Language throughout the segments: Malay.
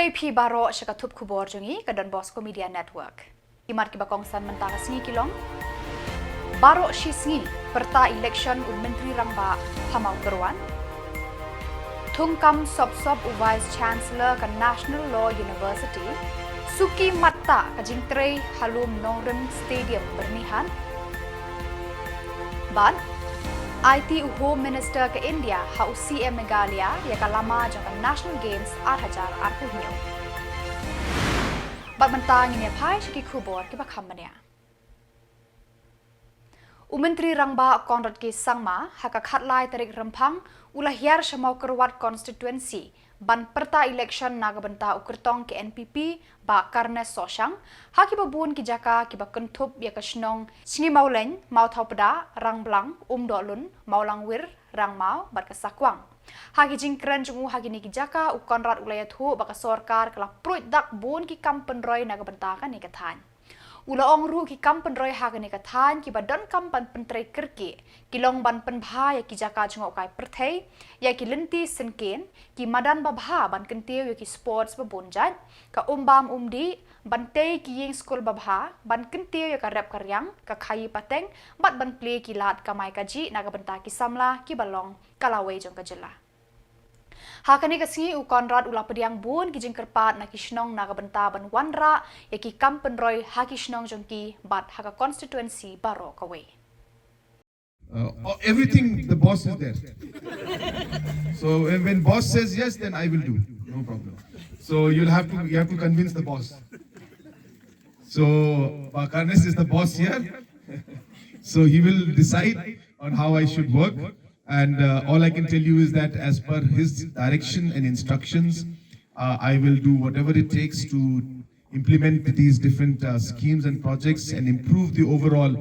VIP baro syakatup Khuborjylla ke Donbosco Media Network. Imat ki bakong san mentara singi kilong. Baro shisngi perta election un menteri rangba hamau keruan. Thungkam sop-sop u Vice Chancellor ke National Law University. Suki Matta ke Jingtrei Halum Nongrim Stadium bernihan. Ban IT Home Minister ke India hau CM Meghalaya ya kalama jangka National Games Arhajar Arpuhnyo. Bat mentang ini pai syaki Khubor ke bakhamania. Menteri Rangba Konrad K. Sangma haka khatlai tarik RYMPHANG ulah hiar syamau kerwat constituency ban perta election naga benta ukertong ke NPP ba karne sosyang haki babun ki jaka ki bakentup ya ke Shillong sini mauleng mau thau pada rang blang dolun maulangwir rang mau bat ke sakwang haki jingkren jungu haki ni ki jaka u Konrad ulayat hu ba ke sorkar kala pruit dak bun ki kampen roy naga benta kan ni kathan Ulaong ru ki kampen roy haga ni kathan ki badon kampan pentrai kerki ki long ban penbha ya ki jaka jungok kai perthei ya ki lenti senken ki madan babha ban kentiu ya ki sports babunjat ka umbam umdi bantei ki yeng school babha ban kentiu ya ka rap karyang ka khayi pateng bat ban play ki lat kamai kaji naga benta ki Samla ki balong kalawai jong ka Jylla Hakani kasi u Konrad ula pediang bun ki jingkerpat na ki Shillong naga benta ban wanra ya ki kampen roy haki Shillong jongki bat haka constituency baro kawe. Everything the boss is there. So when boss says yes, then I will do. No problem. So you have to convince the boss. So Karnes is the boss here. So he will decide on how I should work. And all I can tell you is that as per his direction and instructions, I will do whatever it takes to implement these different schemes and projects and improve the overall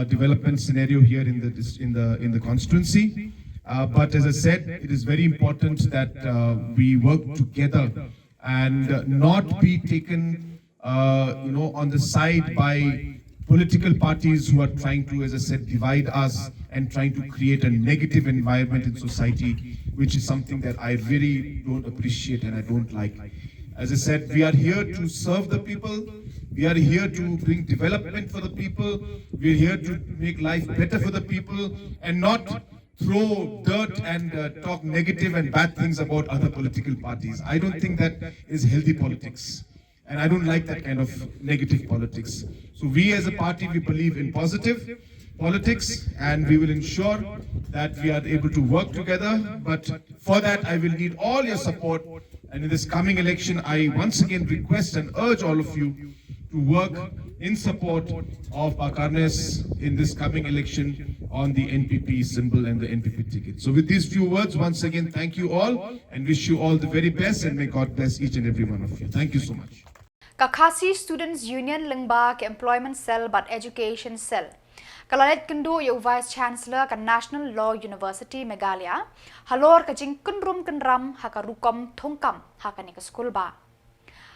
development scenario here in the constituency. But as I said, it is very important that we work together and not be taken, on the side by political parties who are trying to, as I said, divide us and trying to create a negative environment in society, which is something that I really don't appreciate and I don't like. As I said, we are here to serve the people. We are here to bring development for the people. We are here to make life better for the people and not throw dirt and talk negative and bad things about other political parties. I don't think that is healthy politics. And I don't like that kind of negative politics. So we as a party, we believe in positive politics and we will ensure that we are able to work together. But for that, I will need all your support. And in this coming election, I once again request and urge all of you to work in support of Karnes in this coming election on the NPP symbol and the NPP ticket. So with these few words, once again, thank you all and wish you all the very best and may God bless each and every one of you. Thank you so much. Kakasi Students Union lengba ke Employment Cell but Education Cell. Kalalet kendu ya Vice Chancellor ke National Law University Meghalaya, halor ke jing kenrum kenram haka rukom thongkam haka ni ke school ba.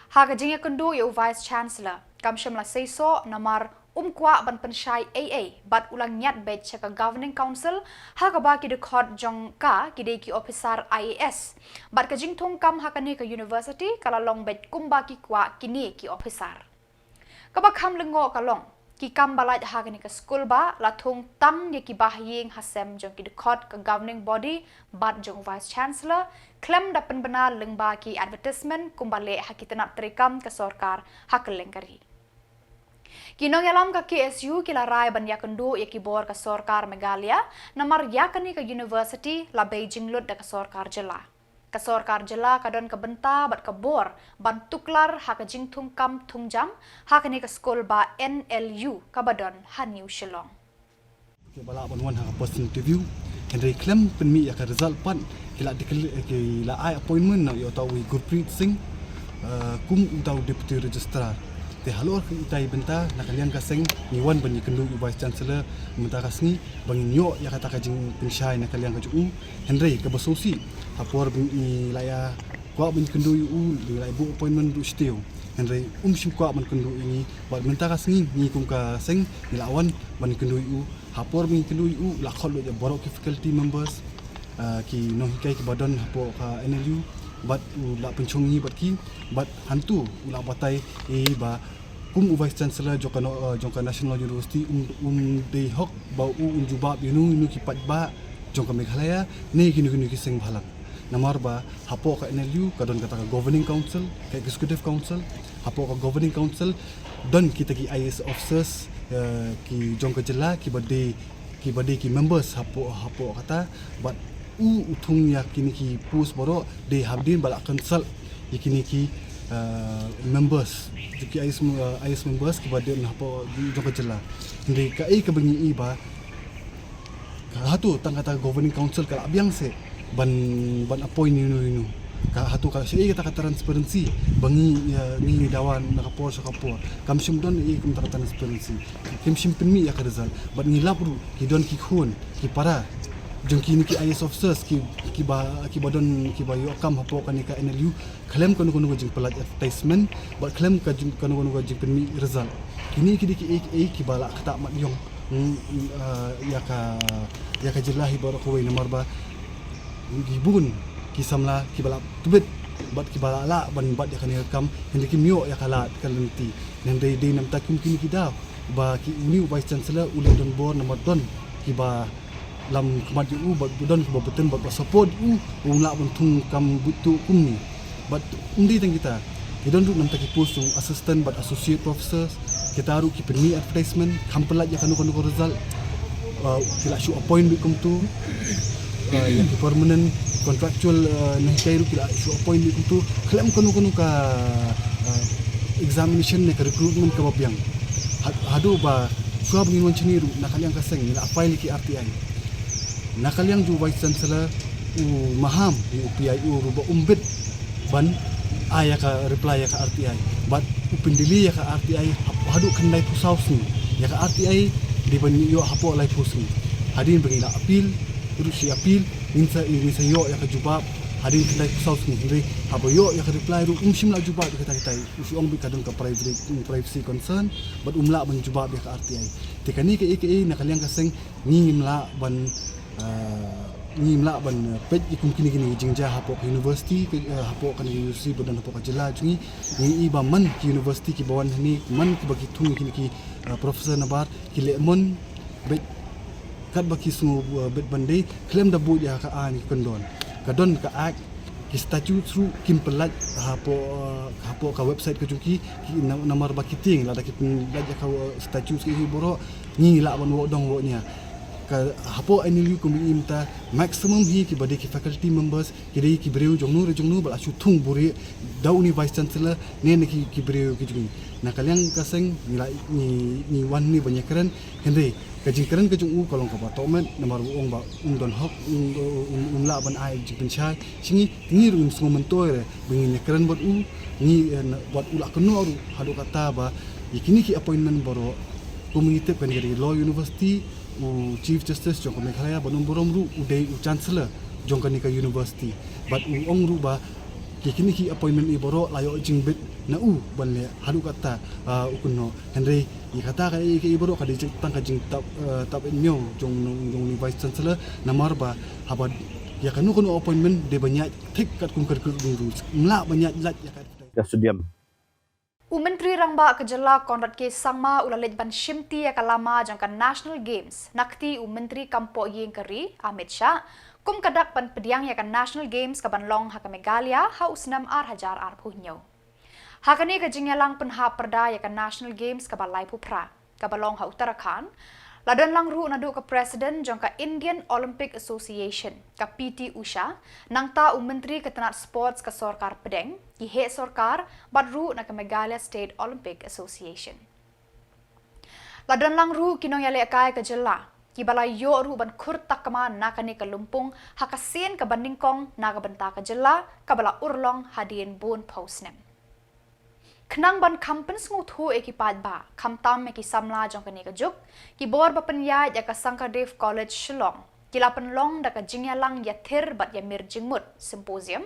Haka jing ya kendu ya Vice Chancellor kam shamla seiso namar kwa ban pensyai AA bat ulang nyat bet ke Governing Council haka ba ki dekhot jong ka ki de ki officer IAS bat ke jing thongkam haka ni ke university kala long bet kumba ki kwa kini ki officer. Kabakham lengo kalong ki kam balai haka ni ke school ba la thong tang ye ki bahyeng hasem jong ki dekhot ke governing body bat jong Vice Chancellor klem dapen benar lengba ki advertisement kumbale haki tenap terikam ke sorkar hak lengkari. Kinong yalam ka KSU kila rai ban yakendu ya Khubor ka sorkar Meghalaya namar yakani ka university la Beijing lut da ka sorkar Jylla. Ka sorkar Jylla kadon ka benta bat Khubor ban tuklar ha ka jing thungkam thungjam ha ka ni ka school ba NLU ka badon haniu Shillong. Ke bala ban wan ha post interview Henry Clem penmi ya ka result pan kila kila ai appointment na yo tahu Gurpreet Singh kum tahu deputy registrar te halor ke itai benta nak kalian kaseng ni wan ban kendu Vice Chancellor menta kasni bangin yo ya kata kajing pensyai nak kalian kaju Henry ke basosi hapor ni laya kwa ban kendu u laya bu appointment du steo Henry sim kwa ban kendu ini bat menta kasni ni kum ka seng ni lawan ban kendu u hapor ban kendu u la khol ya borok faculty members ki no hikai ki badon hapo ka NLU but ula pencungi bat ki but hantu ula batai ba kum vice chancellor jongka national university de hok ba jubab inu ki pat ba jongka Meghalaya ne kini ki sing bhalang namar ba hapo ka NEHU ka don kata governing council ka executive council hapo ka governing council don kita ki IS officers ki jongka Jylla ki bade ki members hapo kata but utung ya kini ki pus boro de habdin bala council kini ki members ki IS members ki bade hapo jongka Jylla de ka ka bengi ba hatu tang kata governing council kala abiang se ban appoint inu ka hatu ka sei kata transparency bangi ni dawan nakapor sa kapor kam simdon kum kata transparency kim simpmi ya ka result ban ni labru ki don ki khun ki para jongki ni ki IS officers ki badon ki ba yo kam hapo kan ka NLU klem kono jing pelat advertisement ba klem ka kono jing penmi result kini ki bala kata mat yong ya ka Jylla hibaro ko na marba gibun ki Samla ki bala tubet bat ki bala la ban bat ya kan kam hindi ki mio ya kala kalenti nan dei nam takum kini ki daw ba ki uni vice chancellor ule don bor na don ki ba lam kemat bat don ki ba beten bat support la ban tung kam butu kumni bat undi tang kita don nam taki post assistant bat associate professors kita ru ki penmi advertisement kampelat ya kanu result kila show appoint bikum tu yang permanent contractual NEHU kila show appoint bikum tu klaim kanu ka examination ne ka recruitment ka babyang hadu ba suab ni wanciniru nakaliang kaseng nila apply ki RTI nakaliang ju vice chancellor maham UPI ruba umbet ban aya ka reply ya ka RTI but upindili ya ka RTI hadu kendai pusaus ni ya ka RTI di ban yo hapo lai pusni hadin bagi la appeal urusi appeal insa yo ya ka jubab hadin kendai pusaus ni hiri hapo yo ya ka reply ru sim la jubab kita usi ong bi kadon ka privacy concern but umla ban jubab ya ka RTI tekani ke nakaliang kaseng ni imla ban pet ikum kini jingja hapo ke university hapo kan university badan hapo ka Jylla jungi ni iba man ki university ki bawan ni man ki bagi tung kini ki professor nabar ki lemon bet kat bagi sungu bet bandai claim da bu ya ka an kondon kadon ka ak ki statute through kim pelat hapo ka website ka jungi ki nomor baki ting la da ki ka statute ki boro ni la ban wo dong wo nya ka hapo NLU kumi imta maximum hi ki bade ki faculty members ki dei ki breu jongnu bala chu thung buri dau ni vice chancellor ne ki breu ki jungi nakaliang kaseng ni wan ni banyak keren hende kajing keren ka jungu kolong ka batomen nomor ong ba don hok la ban ai jipin chai singi tingi rum sungu mentoy re bingin keren bot ni bot ula kenu hadu kata ba ikini ki appointment boro community kan dari law university chief justice jongka Meghalaya banum borom ru udai chancellor jongka nika university but ong ru ba kini ki appointment i boro layo jingbet na ban le hadu kata ukunno henry i kata ka i boro ka di tang ka jing tap nyo jong ni vice chancellor namar ba habad ya kanu appointment de banyak tik kat kum ker ru mla banyak lat ya kat Sudiam. Menteri Rangba ke Jylla Konrad K. Sangma ulalit ban shimti ya kalama jangka National Games nakti Menteri Kampo Yeng Keri Amit Shah kum kadak ban pediang ya kan National Games ka banlong ha ka Meghalaya ha usnam hajar puhnyo. Hakani ka jingyalang penha perda ya kan National Games ka balai pupra ka balong ha Uttarakhand ladan lang ru nadu ka President jangka Indian Olympic Association ka PT Usha nangta Menteri Ketenat Sports ka Sorkar Pedeng ki he Sorkar badru na ka Meghalaya State Olympic Association. Ladan lang ru kinong yale kai ka Jylla ki balay yo ru ban kurtak kama nakani ka lumpung hakasin ka bandingkong na ka banta ka Jylla ka bala urlong hadien bon posnem. Kenang ban kampen sngut hu ekipad ba kamtam eki Samla jong kani ka juk ki bor ba penyai ya ka Sangkadev College Shillong kila penlong da ka jingyalang ya thir bat ya mir jingmut symposium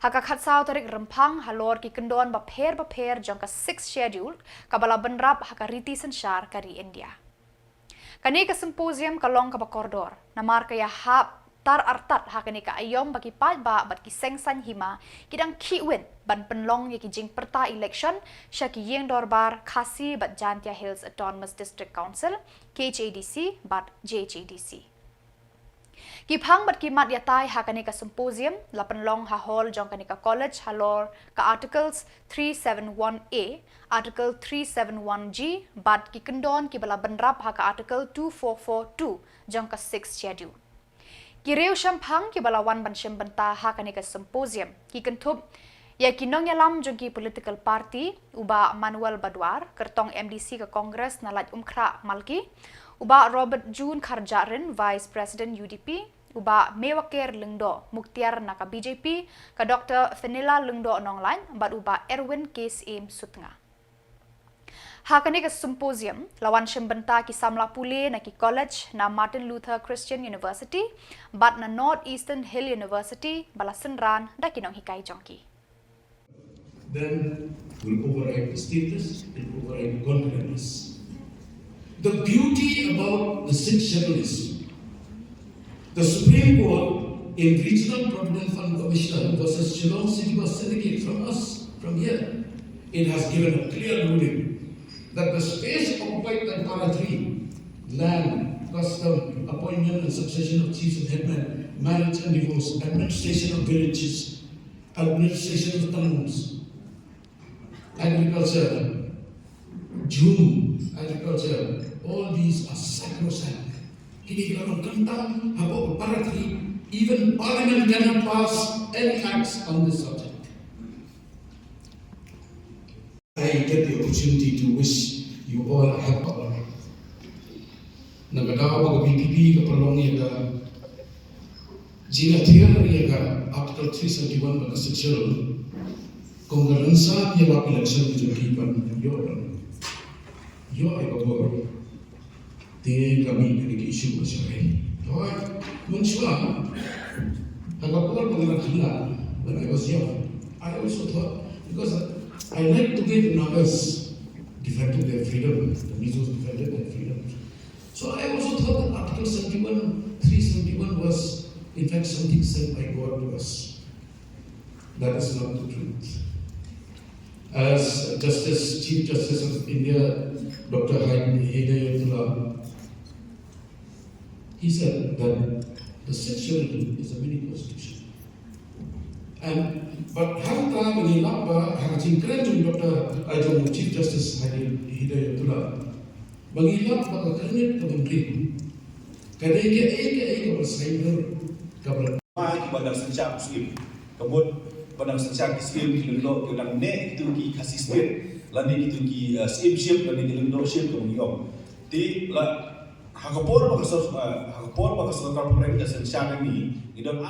haka khatsau tarik RYMPHANG halor ki kendon ba pher jong ka 6 schedule ka bala benrap haka riti sanshar kari India kani ka symposium kalong ka ba koridor namar ka ya hap tar artat hakani ka ayom bagi pat ba bat ki sengsan hima kidang ki win ban penlong ye ki jing perta election shaki yeng dorbar khasi bat Jantia Hills Autonomous District Council KHADC bat JHADC Kiphang bat kimat yatai hakani ka symposium lapan long ha hall jong kani ka college halor ka articles 371A article 371G bat ki kendon ki bala benrap ha ka article 2442 jong ka 6 schedule Kireu Shampang ki bala wan ban shembenta hakani ka symposium ki kentup ya kinong yalam jong ki political party uba Manuel Badwar kertong MDC ka Congress nalat umkra malki uba Robert June Kharjarin Vice President UDP uba Mewakir Lengdo Muktiar naka BJP ka Dr. Fenila Lengdo nonglan bat uba Erwin Case Aim Sutnga Hakani ka symposium lawan shembenta ki Samla Pule na ki college na Martin Luther Christian University bat na Northeastern Hill University balasenran da kinong hikai jongki Then will override the status and override confidence. The beauty about the sixth schedule is the Supreme Court in Regional Provident Fund Commissioner versus Shillong City Bus Syndicate from us, from here, it has given a clear ruling that the space occupied by Para 3, land, custom, appointment and succession of chiefs and headmen, marriage and divorce, administration of villages, administration of towns, agriculture, June, agriculture, all these are sacrosanct. Kini kalau kentang, habaq Para 3, even Parliament cannot pass any acts on this subject. I get the opportunity to wish you all a happy Nagadawa ka BTP ka palong yaga Jylla yaga Article 371 baka sexual kung galansa niya wak election ni Jylla yo ay babor tingin kami na nag-issue ko siya rin Munswa hagapol pangalakila when I was young I also thought because I like to give NAKAs defended their freedom, the Mizos defended their freedom. So I also thought that Article 371 was in fact something sent by God to us. That is not the truth. As Chief Justice of India, Dr. Hidayatullah, he said that the sixth schedule is a mini constitution. But harta menilap hangacing keren Dr. Chief Justice Hidayatullah mengilap baka kernet kementeri kadai ke bersaing kabel ki bandar sencak muslim kemudian bandar sencak muslim ki lendo ki lang ne itu ki khasi state lani itu ki ship lani ki lendo ship ko ngiyom ti la hakapor baka सरकार pemerintah sencak ni idon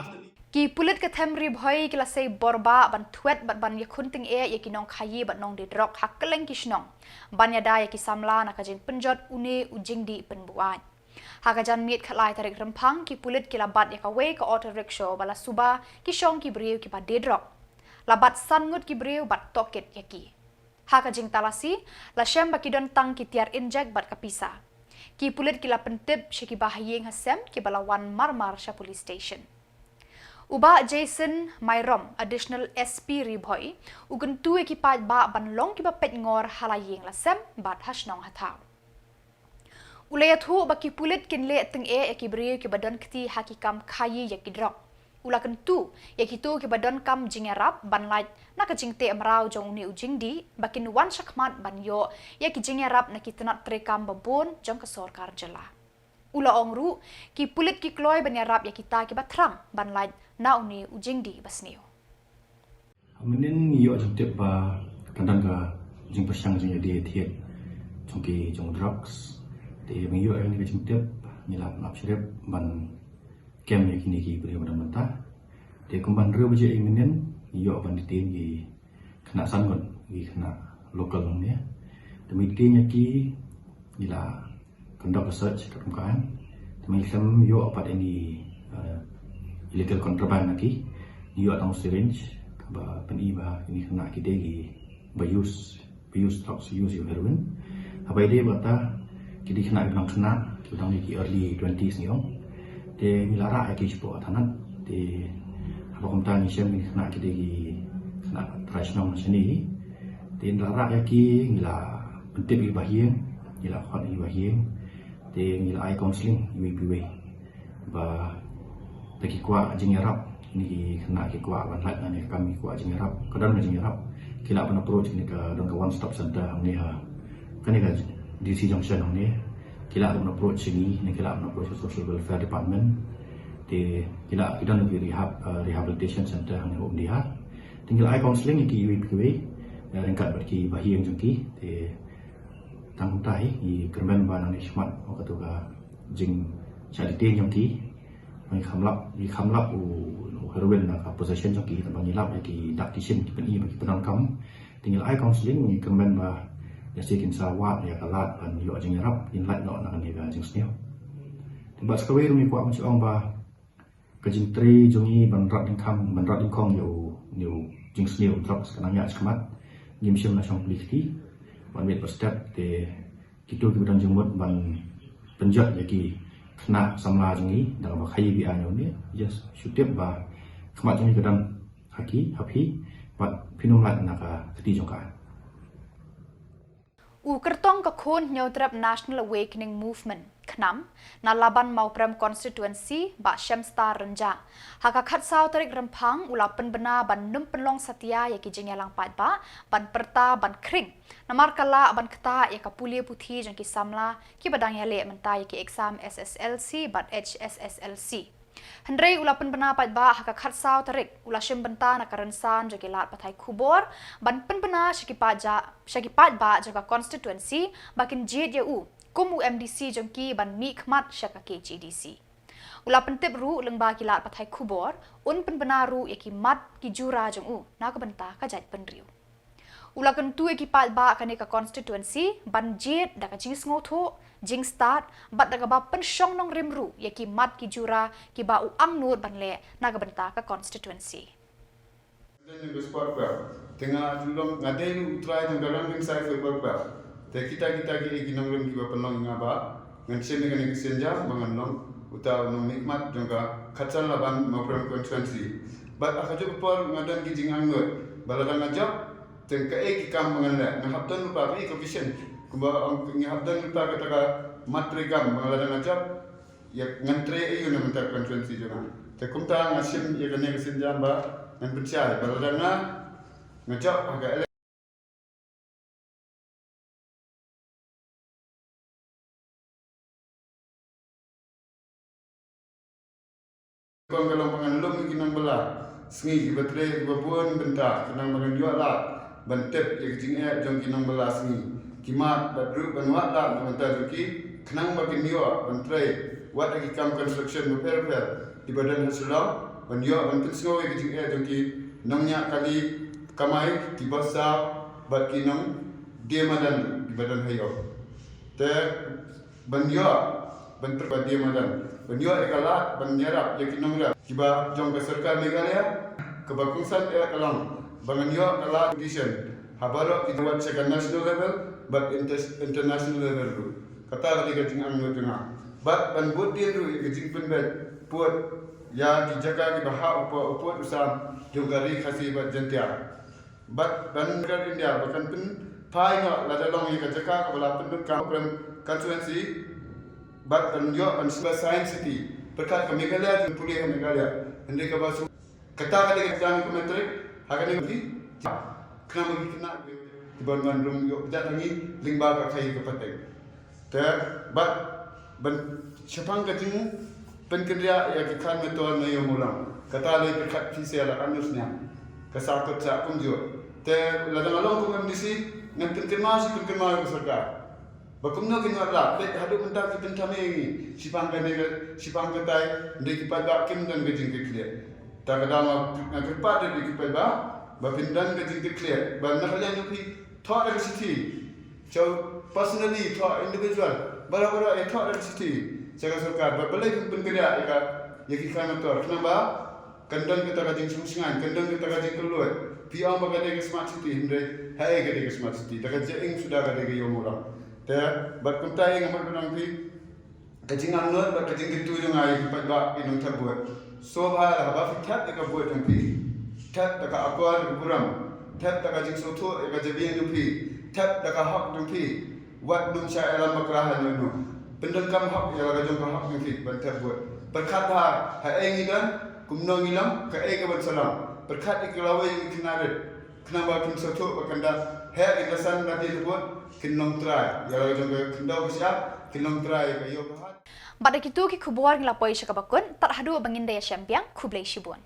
Ki pulit ka temri bhoi kila sei borba ban thuet bat ban yakhunting e yakinong khayi bat nong de drok hakkeleng kisnong ban yada yaki Samla na kajin penjot une ujing di penbuan hakajan miet khalai tarik rempang ki pulit kila bat yakawe ka auto rickshaw bala suba ki shong ki breu ki ba de drok labat sangut ki breu bat toket yaki hakajing talasi la shem bakidon tang ki tiar injek bat kapisa ki pulit kila pentip shiki bahayeng hasem ki bala wan marmar sha police station Uba Jason Myrom, additional SP Ribhoi, ugun tu ekipaj ba ban long ki ba pet ngor halayeng lasem bat hasnong hatau. Ulayat hu ba ki pulit kin le teng e ekibri ki badan kti hakikam khayi yakidrok. Ulakan tu yakitu ki badan kam jingerap ban lait nak jingte amrau jong uni ujing di bakin wan shakmat ban yo yaki jingerap nak tenat trekam babon jong ka sarkar Jylla. Ula ongru ki pulit ki kloy banyarap yakita ki batrang ban lait na uni ujing di basneo. Menin yo jengtep ba kadang ka jeng pasang jeng di thiet jongki jong drugs de meng yo ni jengtep nyilap napsrep ban kem yakini ki beri ban mentah de kumban re beje inginen yo ban ditin ki kena sangon ki kena lokal ni demi tin yaki nila conduct research kat permukaan demi sem yo apa ini illegal contraband lagi yo atau syringe ba peni ba ini kena kita gi bayus drugs use heroin apa ide bata kita kena bilang kena kita ni early 20s ni te milara ki sepo tanat te apa kumta ni sem ni kena kita gi kena tradisional seni te milara ki mila pentip gi bahien mila khot gi bahien te mila ai counseling iwi ba bagi kuat jengarap ni kena ki kuat ban lat ni kami kuat jengarap kadang jengarap kila pun approach ni ke dong one stop center ni ha kan ni DC junction ni kila pun approach sini ni kila pun approach social welfare department di kila kita nak rehabilitation center ni dia tinggal ai counseling ki iwi ringkat bagi bahi yang jengki di tanggung tai i kermen ban ni smart waktu ka jing jadi ting yang ki mai khamlap u heroin na ka possession jengki tambang nilap ki daktishin ki pen bagi penangkam tinggal ai counseling ni kermen ba ya sikin sawat ya kalat ban yo jing rap in light no na ni ga jing sneo tiba sekali ni kuat macam ba kajing tri jongi ban rat ding kong yo jing sneo drugs kananya sekemat ngimsim na siyang politi ban met step te kitu ki dan jumut ban penjat lagi kena samla jongi dalam khai bi anyo ni yes syutip ba kemat jongi kadang happy bat pinum lat na ka keti jongka Kertong ka khon nyautrap National Awakening Movement knam na laban mauprem constituency ba Shamstar Renja haka khat saw tarik rempang ulapan bena ban num penlong satya ya ki jengelang pat ba ban perta ban kring namar kala ban kata ya ka pulia puthi jang ki samla ki badang ya le menta ya ki exam SSLC ban HSSLC Hendrai ulapan bena pat ba haka khat saw tarik ulashim benta na karensan jagi lat patai Khubor ban pen bena syaki pat ba jaga constituency bakin jid ya kum UMDC jengki ban mi khmat syaka KGDC ulapan tip ru lengba ki lat patai Khubor un pen bena ru ya ki mat ki jura jeng na ka benta ka jait penriu ulakan tu ya ki pat ba kane ka constituency ban jid da ka jing ngotho jing start bat daga ba pen syong nong rimru ya ki mat ki jura ki ba ang nur ban le naga benta ka constituency dan yang sport ba tengah julong ngadeng try jang dalam ring sai football ba te kita ki nong rim ki ba penong ngaba ngan sen dengan senja mangan long uta nong nikmat jangka khacan laban mapram constituency bat akajo por ngadan ki jing angut baladang ngajak teng ka ki kam mangan le ngahaptan lupa ki coefficient kuba ngahaptan lupa kata matrikam baladang ngajak ya ngantre ayu na mentar constituency jona te kumta ngasim ya kene senja ba ngan percaya baladang ngajak agak Kong kalau mengalung kinang bela, sengi baterai babun bentar, kinang makan jual lah, bantep yang kecing jong kinang bela sengi, kimat badru banwat lah, bentar juki, kinang makan jual, bantrai, wat lagi kam construction repair di badan Shillong, banjual banten semua yang kecing jongki, nongnya kali kamai di Bosco, bat kinang dia madan di badan hayo, te banjual bentar bad dia madan. Benjua ekalah menyerap yang kinongra kiba jong ke serkar Meghalaya kebakusan ia kalang banganyo kalah condition habaro kita buat second national level but international level tu kata kali kecing angno tengah but ban butin tu kecing penbet puat ya dijaga ki baha upo usam jogari khasi bat jentia but ban kan India bahkan pen pai no la dalong yang kajaka kepala pen constituency Bat penjua dan science city berkat ke Meghalaya dan kuliah ke Meghalaya. Hendai ke basu kata kali ke jalan komentari akan ini kena kena di bawah rum yo jat lagi lingba ka kai ke pateng. Ter bat ban sepang ke timu penkerja ya ke kan metuan na yo mulang. Kata le berkat fisela anusnya. Kesakut sak kunjur. Ter ladang along kum MDC ngan penkermas besar. Bakumno kinwat la, bet hadu mentak ki pentame ngi, sipang ketai, ndek ki pada kim dan gejing ke clear. Ta kadang ngakpat de ki pada ba pindan gejing ke clear. Ba nakalian yuki thought of city. So personally thought individual, bara thought of city. Jaga sarkar ba balai pun kerja ya ki kan motor. Kenapa? Kandang kita gejing sungsingan, kandang kita gejing keluar. Piang ba gede ke smart city, ndek hai gede ke smart city. Ta gejing sudah gede ke yo murang. Ter bat kuntai ngamar benang pi kajing amnot ba kajing gitu jong ai pat ba inong tabut so ba la ba fitat ka buat jong pi tat ka akwar buram tat ka jing soto ka jabiang jong pi tat ka hak jong pi wat dum sya alam makrahan no pendeng kam hak ya ka jong hak jong pi ban tabut berkat ha ai ngidan kumno ngilam ka ai ka ban salam berkat iklawe kinaret kenapa kin soto ba kanda he igasan nadi tabut kinong try ya ka jong kendau siap kinong try ka yo Pada kitu ki Khubor ngilapoi syakabakun tak hadu bangin daya champion Khublei Shibun.